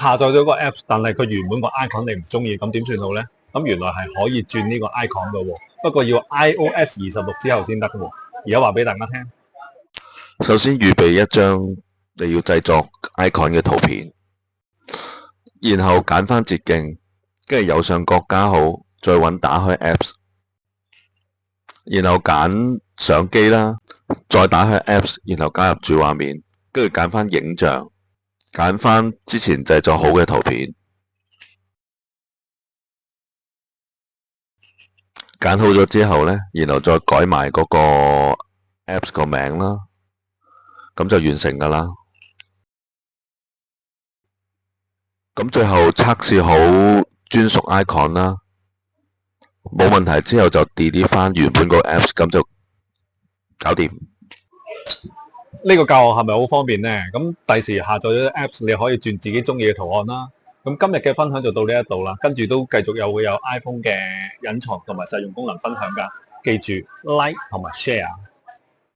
下載咗個 Apps，但係佢原本個 icon 你唔中意，咁點算好咧？咁原來係可以轉呢個 icon 嘅喎，不過要 iOS26之後先得嘅喎。而家話俾大家聽，首先預備一張你要製作 icon 嘅圖片，然後揀翻捷徑，跟住右上角加號，再揾打開 Apps， 然後揀相機啦，再打開 Apps， 然後加入主畫面，跟住揀翻影像，揀翻之前製作好嘅圖片，揀好咗之後呢，然後再改埋嗰個 Apps 個名啦，咁就完成㗎啦。咁最後測試好專屬 icon 啦，冇問題之後就 delete 翻原本個 Apps， 咁就搞掂。呢個教學係咪好方便呢？咁第時下載咗 Apps，你可以轉自己中意嘅圖案啦。咁今日嘅分享就到呢一度啦，跟住都繼續會有 iPhone 嘅隱藏同埋實用功能分享㗎。記住 like 同埋 share。